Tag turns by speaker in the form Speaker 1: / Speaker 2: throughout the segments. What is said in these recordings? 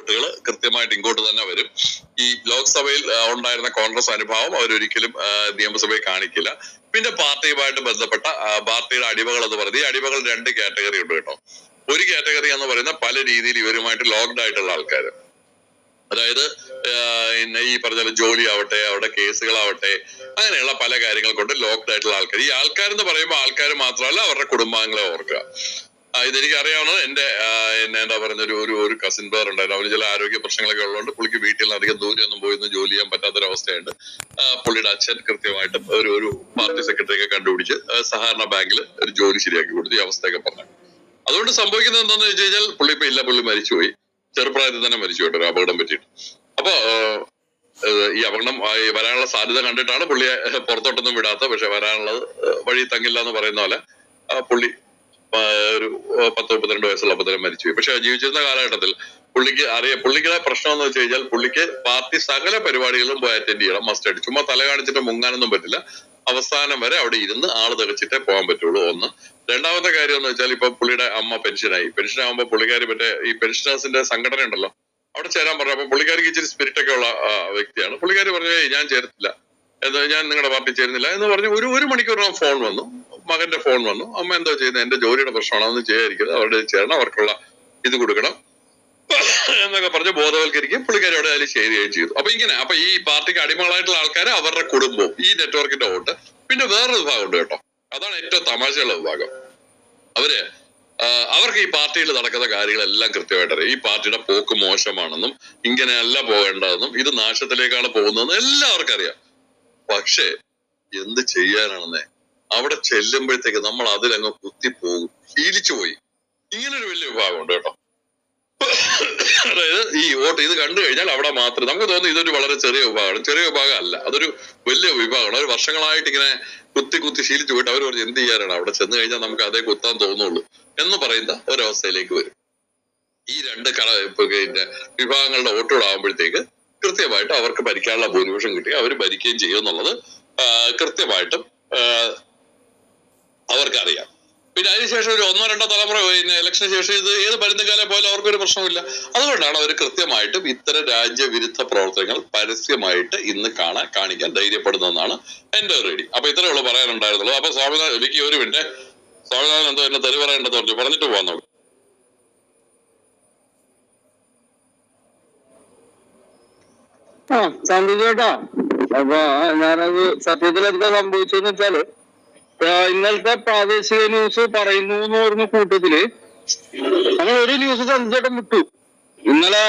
Speaker 1: വോട്ടുകൾ കൃത്യമായിട്ട് ഇങ്ങോട്ട് തന്നെ വരും. ഈ ലോക്സഭയിൽ ഉണ്ടായിരുന്ന കോൺഗ്രസ് അനുഭാവം അവരൊരിക്കലും നിയമസഭയിൽ കാണിക്കില്ല. പിന്നെ പാർട്ടിയുമായിട്ട് ബന്ധപ്പെട്ട പാർട്ടിയുടെ അടിമകൾ എന്ന് പറയുന്നത്, ഈ അടിമകൾ 2 കാറ്റഗറി ഉണ്ട് കേട്ടോ. ഒരു കാറ്റഗറി എന്ന് പറയുന്ന പല രീതിയിൽ ഇവരുമായിട്ട് ലോക്ക്ഡ് ആയിട്ടുള്ള ആൾക്കാർ, അതായത് ഈ പറഞ്ഞ ജോലി ആവട്ടെ, അവരുടെ കേസുകളാവട്ടെ, അങ്ങനെയുള്ള പല കാര്യങ്ങൾ കൊണ്ട് ലോക്ക്ഡ് ആയിട്ടുള്ള ആൾക്കാർ. ഈ ആൾക്കാരെന്ന് പറയുമ്പോൾ ആൾക്കാർ മാത്രമല്ല, അവരുടെ കുടുംബാംഗങ്ങളെ ഓർക്കുക. ഇതെനിക്ക് അറിയാവുന്നത് എന്റെ എന്താ പറയുന്ന ഒരു കസിൻ ബ്രദർ ഉണ്ടായിരുന്നു. അവന് ചില ആരോഗ്യ പ്രശ്നങ്ങളൊക്കെ ഉള്ളതുകൊണ്ട് പുള്ളിക്ക് വീട്ടിൽ നിന്ന് അധികം ദൂരെയൊന്നും പോയി ജോലി ചെയ്യാൻ പറ്റാത്തൊരവസ്ഥയുണ്ട്. പുള്ളിയുടെ അച്ഛൻ കൃത്യമായിട്ട് ഒരു പാർട്ടി സെക്രട്ടറിയൊക്കെ കണ്ടുപിടിച്ച് സഹകരണ ബാങ്കിൽ ഒരു ജോലി ശരിയാക്കി കൊടുത്തു. ഈ അവസ്ഥയൊക്കെ പറഞ്ഞു. അതുകൊണ്ട് സംഭവിക്കുന്നത് എന്താണെന്ന് വെച്ച് കഴിഞ്ഞാൽ പുള്ളി ഇപ്പൊ ഇല്ല, പുള്ളി മരിച്ചുപോയി. ചെറുപ്രായത്തിൽ തന്നെ മരിച്ചു കേട്ടോ, ഒരു അപകടം പറ്റിയിട്ട്. അപ്പൊ ഈ അപകടം വരാനുള്ള സാധ്യത കണ്ടിട്ടാണ് പുള്ളിയെ പുറത്തോട്ടൊന്നും വിടാത്ത. പക്ഷെ വരാനുള്ളത് വഴി തങ്ങില്ല എന്ന് പറയുന്ന പോലെ പുള്ളി ഒരു 10-32 വയസ്സുള്ളപ്പോൾ തന്നെ മരിച്ചുപോയി. പക്ഷെ ജീവിച്ചിരുന്ന കാലഘട്ടത്തിൽ പുള്ളിക്കുടെ പ്രശ്നം എന്ന് വെച്ച് കഴിഞ്ഞാൽ പുള്ളിക്ക് പാർട്ടി സകല പരിപാടികളും പോയി അറ്റൻഡ് ചെയ്യണം, മസ്റ്റ് ആയിട്ട്. ചുമ്മാ തല കാണിച്ചിട്ട് മുങ്ങാനൊന്നും പറ്റില്ല. അവസാനം വരെ അവിടെ ഇരുന്ന് ആള് തികച്ചിട്ടേ പോകാൻ പറ്റുള്ളൂ, ഒന്ന്. രണ്ടാമത്തെ കാര്യം എന്ന് വെച്ചാൽ ഇപ്പൊ പുള്ളിയുടെ അമ്മ പെൻഷനാകുമ്പോൾ പുള്ളിക്കാരി മറ്റേ ഈ പെൻഷനേഴ്സിന്റെ സംഘടന ഉണ്ടല്ലോ, അവിടെ ചേരാൻ പറഞ്ഞു. അപ്പൊ പുള്ളിക്കാരിക്ക് ഇച്ചിരി സ്പിരിറ്റ് ഒക്കെ ഉള്ള വ്യക്തിയാണ്. പുള്ളിക്കാരി പറഞ്ഞു, ഞാൻ ചേരത്തില്ല, ഞാൻ നിങ്ങളുടെ പാർട്ടി ചേരുന്നില്ല എന്ന് പറഞ്ഞു. ഒരു മണിക്കൂറിനകം ഫോൺ വന്നു, മകന്റെ ഫോൺ വന്നു. അമ്മ എന്താ ചെയ്യുന്നത്, എന്റെ ജോലിയുടെ പ്രശ്നമാണ്, അതൊന്നും ചെയ്യാതിരിക്കുന്നത്, അവരുടെ ചേരണം, അവർക്കുള്ള ഇത് കൊടുക്കണം എന്നൊക്കെ പറഞ്ഞ് ബോധവൽക്കരിക്കും. പുള്ളിക്കാരി അവിടെ അതിൽ ചേരുകയും ചെയ്തു. അപ്പൊ ഈ പാർട്ടിക്ക് അടിമകളായിട്ടുള്ള ആൾക്കാർ, അവരുടെ കുടുംബവും, ഈ നെറ്റ്വർക്കിന്റെ വോട്ട്. പിന്നെ വേറൊരു വിഭാഗം ഉണ്ട് കേട്ടോ, അതാണ് ഏറ്റവും തമാശയുള്ള വിഭാഗം. അവർക്ക് ഈ പാർട്ടിയിൽ നടക്കുന്ന കാര്യങ്ങളെല്ലാം കൃത്യമായിട്ട് അറിയാം. ഈ പാർട്ടിയുടെ പോക്ക് മോശമാണെന്നും ഇങ്ങനെയല്ല പോകേണ്ടതെന്നും ഇത് നാശത്തിലേക്കാണ് പോകുന്നതെന്നും എല്ലാവർക്കും അറിയാം. പക്ഷേ എന്ത് ചെയ്യാനാണെന്നേ, അവിടെ ചെല്ലുമ്പോഴത്തേക്ക് നമ്മൾ അതിലങ്ങ് കുത്തിപ്പോകും, ശീലിച്ചു പോയി. ഇങ്ങനൊരു വലിയ വിഭാഗമുണ്ട് കേട്ടോ. അതായത് ഈ വോട്ട് ഇത് കണ്ടു കഴിഞ്ഞാൽ അവിടെ മാത്രം നമുക്ക് തോന്നുന്നു ഇതൊരു വളരെ ചെറിയ വിഭാഗമാണ്. ചെറിയ വിഭാഗം അല്ല, അതൊരു വലിയ വിഭാഗമാണ്. അവർ വർഷങ്ങളായിട്ട് ഇങ്ങനെ കുത്തി ശീലിച്ചു പോയിട്ട് അവർ പറഞ്ഞ് എന്ത് ചെയ്യാനാണ്, അവിടെ ചെന്ന് കഴിഞ്ഞാൽ നമുക്ക് അതേ കുത്താൻ തോന്നുള്ളൂ എന്ന് പറയുന്ന ഒരവസ്ഥയിലേക്ക് വരും. ഈ 2 വിഭാഗങ്ങളുടെ വോട്ടുകളാകുമ്പോഴത്തേക്ക് കൃത്യമായിട്ട് അവർക്ക് ഭരിക്കാനുള്ള ഭൂരിപക്ഷം കിട്ടി അവർ ഭരിക്കുകയും ചെയ്യും എന്നുള്ളത് കൃത്യമായിട്ടും അവർക്കറിയാം. പിന്നെ അതിനുശേഷം ഒരു 1-2 തലമുറ ഇലക്ഷന് ശേഷം ഇത് ഏത് ഭരണകാലം പോലും അവർക്കൊരു പ്രശ്നമില്ല. അതുകൊണ്ടാണ് അവർ കൃത്യമായിട്ടും ഇത്തരം രാജ്യവിരുദ്ധ പ്രവർത്തനങ്ങൾ പരസ്യമായിട്ട് ഇന്ന് കാണിക്കാൻ ധൈര്യപ്പെടുന്നതെന്നാണ് എന്റെ ഒരു ഐഡിയ. അപ്പൊ ഇത്രയേ ഉള്ളൂ പറയാനുണ്ടായിരുന്നുള്ളൂ. അപ്പൊ സ്വാമിനാഥൻ, എനിക്ക് ഒരു മിനിറ്റ്, സ്വാമിനാഥൻ എന്തോ എന്നെ തെറി പറയേണ്ടത് പറഞ്ഞിട്ട് പോകാൻ നോക്കും.
Speaker 2: ചേട്ടാ, അപ്പൊ ഞാനത് സത്യത്തിൽ എന്താ സംഭവിച്ചെന്ന് വെച്ചാല്, ഇന്നലത്തെ പ്രാദേശിക ന്യൂസ് പറയുന്നു എന്ന് പറഞ്ഞ കൂട്ടത്തില് അങ്ങനെ ഒരു ന്യൂസ് ചന്ദ്രചേട്ടൻ വിട്ടു. ഇന്നലെ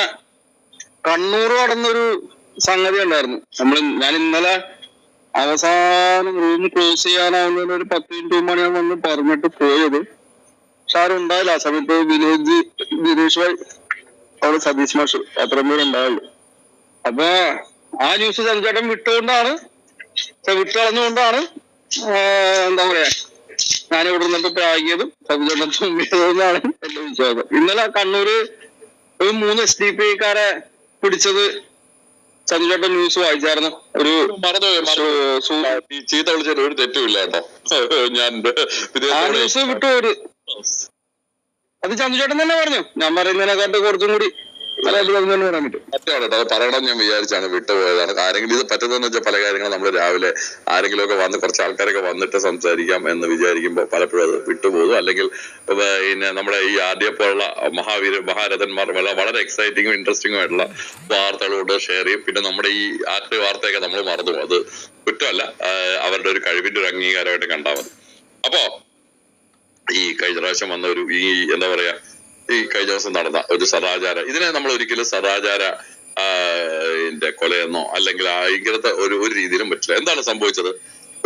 Speaker 2: കണ്ണൂർ കടന്നൊരു സംഗതി ഉണ്ടായിരുന്നു. ഞാൻ ഇന്നലെ അവസാനം റൂം ക്ലോസ് ചെയ്യാനാവുന്നതിന് ഒരു 10 മിനിറ്റ് മുമ്പാണ് ഞാൻ വന്ന് പറഞ്ഞിട്ട് പോയത്. പക്ഷെ ആരും ഉണ്ടായില്ല ആ സമയത്ത്. ദിനേഷ് ഭായ്, അവിടെ സതീഷ് മാഷ്, അത്രയും പേര് ഉണ്ടാവുള്ളൂ. അപ്പൊ ആ ന്യൂസ് ചന്ദ്രചേട്ടൻ വിട്ടുകളഞ്ഞുകൊണ്ടാണ് എന്താ പറയാ ഞാനിവിടെ നിന്നിട്ട് പ്രാഗിയതും ചന്ദ്രചേട്ടൻ തുമ്മിയതെന്നാണ് എന്റെ വിശ്വാസം. ഇന്നലെ കണ്ണൂര് ഒരു 3 SDPIക്കാരെ പിടിച്ചത് ചന്ദ്രചേട്ടൻ ന്യൂസ് വായിച്ചായിരുന്നു. ഒരു
Speaker 1: ചീത്ത വിളിച്ചിട്ട് ഒരു തെറ്റുമില്ല കേട്ടോ. ഞാൻ
Speaker 2: ആ ന്യൂസ് വിട്ടു. അത് ചന്ദ്രചേട്ടൻ തന്നെ പറഞ്ഞു. ഞാൻ പറയുന്നതിനെക്കാട്ട് കുറച്ചും കൂടി
Speaker 1: മറ്റാണ് അത് പറയണം ഞാൻ വിചാരിച്ചാണ് വിട്ടുപോയതാണ്. ആരെങ്കിലും ഇത് പറ്റുന്നതെന്ന് വെച്ചാൽ പല കാര്യങ്ങളും നമ്മൾ രാവിലെ ആരെങ്കിലും ഒക്കെ വന്ന് കുറച്ച് ആൾക്കാരൊക്കെ വന്നിട്ട് സംസാരിക്കാം എന്ന് വിചാരിക്കുമ്പോൾ പലപ്പോഴും അത് വിട്ടുപോകും. അല്ലെങ്കിൽ പിന്നെ നമ്മുടെ ഈ ആദ്യപ്പോഴുള്ള മഹാരഥന്മാർ വളരെ എക്സൈറ്റിങ്ങും ഇൻട്രസ്റ്റിംഗും ആയിട്ടുള്ള വാർത്തകളോട് ഷെയർ ചെയ്യും. പിന്നെ നമ്മുടെ ഈ ആദ്യ വാർത്തയൊക്കെ നമ്മൾ മറന്നു. അത് കുറ്റമല്ല, അവരുടെ ഒരു കഴിവിന്റെ ഒരു അംഗീകാരമായിട്ട് കണ്ടാൽ മതി. അപ്പോ ഈ കഴിഞ്ഞ പ്രാവശ്യം വന്ന ഒരു ഈ എന്താ പറയാ ഈ കഴിഞ്ഞ ദിവസം നടന്ന ഒരു സദാചാര, ഇതിനെ നമ്മൾ ഒരിക്കലും സദാചാര കൊലയെന്നോ അല്ലെങ്കിൽ ഇങ്ങനത്തെ ഒരു രീതിയിലും പറ്റില്ല. എന്താണ് സംഭവിച്ചത്?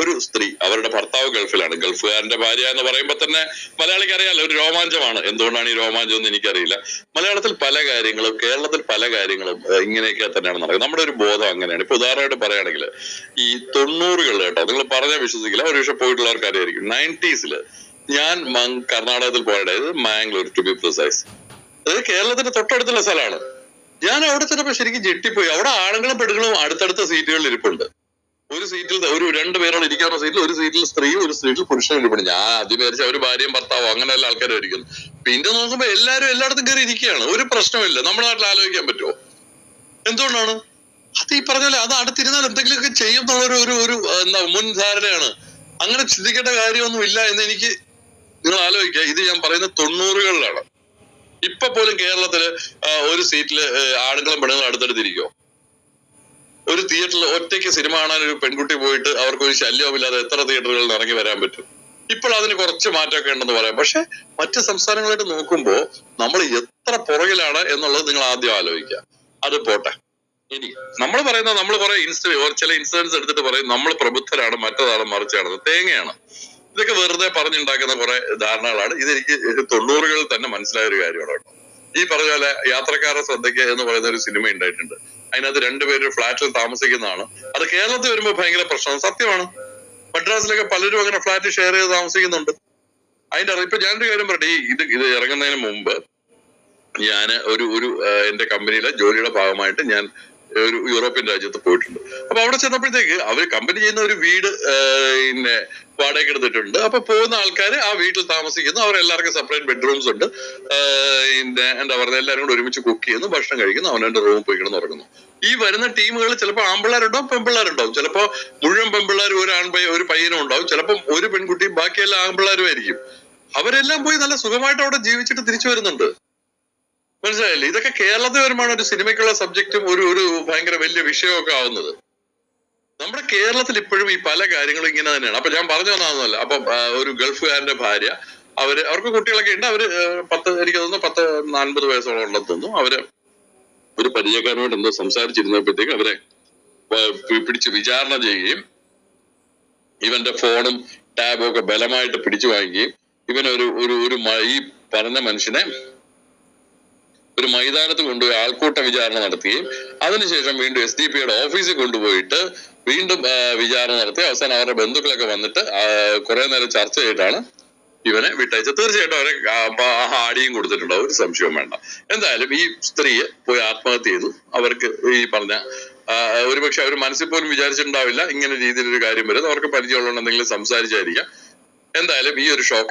Speaker 1: ഒരു സ്ത്രീ, അവരുടെ ഭർത്താവ് ഗൾഫിലാണ്. ഗൾഫുകാരന്റെ ഭാര്യ എന്ന് പറയുമ്പോൾ തന്നെ മലയാളിക്ക് അറിയാലോ, ഒരു രോമാഞ്ചമാണ്. എന്തുകൊണ്ടാണ് ഈ രോമാഞ്ചം എന്ന് എനിക്കറിയില്ല. മലയാളത്തിൽ പല കാര്യങ്ങളും, കേരളത്തിൽ പല കാര്യങ്ങളും ഇങ്ങനെയൊക്കെ തന്നെയാണ് നടക്കുന്നത്. നമ്മുടെ ഒരു ബോധം അങ്ങനെയാണ്. ഇപ്പൊ ഉദാഹരണമായിട്ട് പറയുകയാണെങ്കിൽ ഈ 90കളിൽ കേട്ടോ, നിങ്ങൾ പറഞ്ഞാൽ വിശ്വസിക്കില്ല, ഒരു പക്ഷെ പോയിട്ടുള്ളവർക്ക് അറിയായിരിക്കും, 90s ഞാൻ കർണാടകത്തിൽ പോയത് മാംഗ്ലൂർ ടു ബി പ്രിസൈസ്. അതായത് കേരളത്തിന്റെ തൊട്ടടുത്തുള്ള സ്ഥലമാണ്. ഞാൻ അവിടെ ചെന്നപ്പോ ശരിക്കും ഞെട്ടിപ്പോയി. അവിടെ ആണുങ്ങളും പെണ്ണുങ്ങളും അടുത്തടുത്ത സീറ്റുകളിൽ ഇരിപ്പുണ്ട്. ഒരു സീറ്റിൽ ഒരു 2 പേരോട് ഇരിക്കാവുന്ന സീറ്റിൽ ഒരു സീറ്റിൽ സ്ത്രീയും ഒരു സീറ്റിൽ പുരുഷനും ഇരിക്കണം. ഞാൻ ആദ്യം വിചാരിച്ച ഒരു ഭാര്യയും ഭർത്താവോ അങ്ങനെയുള്ള ആൾക്കാരും ഇരിക്കുന്നു. പിന്നെ നോക്കുമ്പോ എല്ലാരും എല്ലായിടത്തും കയറി ഇരിക്കുകയാണ്. ഒരു പ്രശ്നമില്ല. നമ്മുടെ നാട്ടിൽ ആലോചിക്കാൻ പറ്റുമോ? എന്തുകൊണ്ടാണ്? അത് ഈ പറഞ്ഞ പോലെ അത് അടുത്തിരുന്നാൽ എന്തെങ്കിലുമൊക്കെ ചെയ്യും എന്നുള്ള ഒരു എന്താ മുൻധാരണയാണ്. അങ്ങനെ ചിന്തിക്കേണ്ട കാര്യമൊന്നും ഇല്ല എന്ന് എനിക്ക് നിങ്ങൾ ആലോചിക്കുക. ഇത് ഞാൻ പറയുന്നത് 90കളിലാണ്. ഇപ്പൊ പോലും കേരളത്തില് ഒരു സീറ്റില് ആണുങ്ങളും പെണ്ണുങ്ങളും അടുത്തടുത്തിരിക്കോ? ഒരു തിയേറ്ററിൽ ഒറ്റയ്ക്ക് സിനിമ കാണാൻ ഒരു പെൺകുട്ടി പോയിട്ട് അവർക്കൊരു ശല്യവുമില്ലാതെ എത്ര തിയേറ്ററുകളിൽ ഇറങ്ങി വരാൻ പറ്റും? ഇപ്പോൾ അതിന് കുറച്ച് മാറ്റമൊക്കെ ഉണ്ടെന്ന് പറയാം. പക്ഷെ മറ്റ് സംസ്ഥാനങ്ങളായിട്ട് നോക്കുമ്പോൾ നമ്മൾ എത്ര പുറകിലാണ് എന്നുള്ളത് നിങ്ങൾ ആദ്യം ആലോചിക്കുക. അത് പോട്ടെ. ഇനി നമ്മൾ പറയുന്നത് നമ്മൾ കുറെ ചില ഇൻസിഡൻസ് എടുത്തിട്ട് പറയും നമ്മൾ പ്രബുദ്ധരാണ്, മറ്റതാണ്, മറിച്ചാണ്, തേങ്ങയാണ്. ഇതൊക്കെ വെറുതെ പറഞ്ഞുണ്ടാക്കുന്ന കുറെ ധാരണകളാണ്. ഇതെനിക്ക് 90കളിൽ തന്നെ മനസ്സിലായ ഒരു കാര്യമാണ് കേട്ടോ. ഈ പറഞ്ഞ പോലെ യാത്രക്കാരുടെ ശ്രദ്ധയ്ക്ക് എന്ന് പറയുന്ന ഒരു സിനിമ ഉണ്ടായിട്ടുണ്ട്. അതിനകത്ത് 2 പേര് ഫ്ലാറ്റിൽ താമസിക്കുന്നതാണ്. അത് കേരളത്തിൽ വരുമ്പോൾ ഭയങ്കര പ്രശ്നമാണ്. സത്യമാണ്. മദ്രാസിലൊക്കെ പലരും അങ്ങനെ ഫ്ലാറ്റ് ഷെയർ ചെയ്ത് താമസിക്കുന്നുണ്ട്. അതിന്റെ ഇപ്പൊ ഞാനൊരു കാര്യം പറയട്ടെ. ഇത് ഇറങ്ങുന്നതിന് മുമ്പ് ഞാൻ ഒരു എന്റെ കമ്പനിയിലെ ജോലിയുടെ ഭാഗമായിട്ട് ഞാൻ ഒരു യൂറോപ്യൻ രാജ്യത്ത് പോയിട്ടുണ്ട്. അപ്പൊ അവിടെ ചെന്നപ്പോഴത്തേക്ക് അവര് കമ്പനി ചെയ്യുന്ന ഒരു വീട് പിന്നെ വാടകയ്ക്ക് എടുത്തിട്ടുണ്ട്. അപ്പൊ പോകുന്ന ആൾക്കാർ ആ വീട്ടിൽ താമസിക്കുന്നു. അവരെല്ലാവർക്കും സെപ്പറേറ്റ് ബെഡ്റൂംസ് ഉണ്ട്. എന്താ പറയുക, എല്ലാവരും കൂടെ ഒരുമിച്ച് കുക്ക് ചെയ്യുന്നു, ഭക്ഷണം കഴിക്കുന്നു, അവനവന്റെ റൂമിൽ പോയി കിടന്ന് ഉറങ്ങുന്നു. ഈ വരുന്ന ടീമുകളിൽ ചിലപ്പോൾ ആൺപിള്ളേരുണ്ടാവും, പെൺപിള്ളേരുണ്ടാവും. ചിലപ്പോ മുഴുവൻ പെൺപിള്ളേരും ഒരു പയ്യനും ഉണ്ടാവും. ചിലപ്പം ഒരു പെൺകുട്ടിയും ബാക്കിയെല്ലാം ആൺപിള്ളേരും ആയിരിക്കും. അവരെല്ലാം പോയി നല്ല സുഖമായിട്ട് അവിടെ ജീവിച്ചിട്ട് തിരിച്ചു വരുന്നുണ്ട്. മനസ്സിലായില്ലേ? ഇതൊക്കെ കേരളത്തിൽ വരുമ്പോഴാണ് ഒരു സിനിമയ്ക്കുള്ള സബ്ജക്റ്റും ഒരു ഭയങ്കര വലിയ വിഷയമൊക്കെ ആവുന്നത്. നമ്മുടെ കേരളത്തിൽ ഇപ്പോഴും ഈ പല കാര്യങ്ങളും ഇങ്ങനെ തന്നെയാണ്. അപ്പൊ ഞാൻ പറഞ്ഞു തന്നതല്ല. അപ്പൊ ഒരു ഗൾഫുകാരന്റെ ഭാര്യ അവർക്ക് കുട്ടികളൊക്കെ ഉണ്ട്. എനിക്ക് തോന്നുന്നു 40 വയസ്സോളം ഉണ്ടെന്ന് തോന്നുന്നു. അവര് ഒരു പരിചയക്കാരനോട് എന്തോ സംസാരിച്ചിരുന്നപ്പോഴത്തേക്ക് അവരെ പിടിച്ച് വിചാരണ ചെയ്യുകയും ഇവന്റെ ഫോണും ടാബും ഒക്കെ ബലമായിട്ട് പിടിച്ചു വാങ്ങുകയും ഇവൻ ഈ പറഞ്ഞ മനുഷ്യനെ ഒരു മൈതാനത്ത് കൊണ്ടുപോയി ആൾക്കൂട്ട വിചാരണ നടത്തുകയും അതിനുശേഷം വീണ്ടും SDPIയുടെ ഓഫീസിൽ കൊണ്ടുപോയിട്ട് വീണ്ടും വിചാരണ നടത്തി അവസാനം അവരുടെ ബന്ധുക്കളൊക്കെ വന്നിട്ട് കുറെ നേരം ചർച്ച ചെയ്തിട്ടാണ് ഇവനെ വിട്ടയച്ചത്. തീർച്ചയായിട്ടും അവരെ ആടിയും കൊടുത്തിട്ടുണ്ടാവും, ഒരു സംശയവും വേണ്ട. എന്തായാലും ഈ സ്ത്രീയെ പോയി ആത്മഹത്യ ചെയ്തു. അവർക്ക് ഈ പറഞ്ഞ ഒരുപക്ഷെ അവർ മനസ്സിൽ പോലും വിചാരിച്ചിട്ടുണ്ടാവില്ല ഇങ്ങനെ രീതിയിലൊരു കാര്യം വരും. അവർക്ക് പരിചയമുള്ള എന്തെങ്കിലും സംസാരിച്ചായിരിക്കാം. എന്തായാലും ഈ ഒരു ഷോക്ക്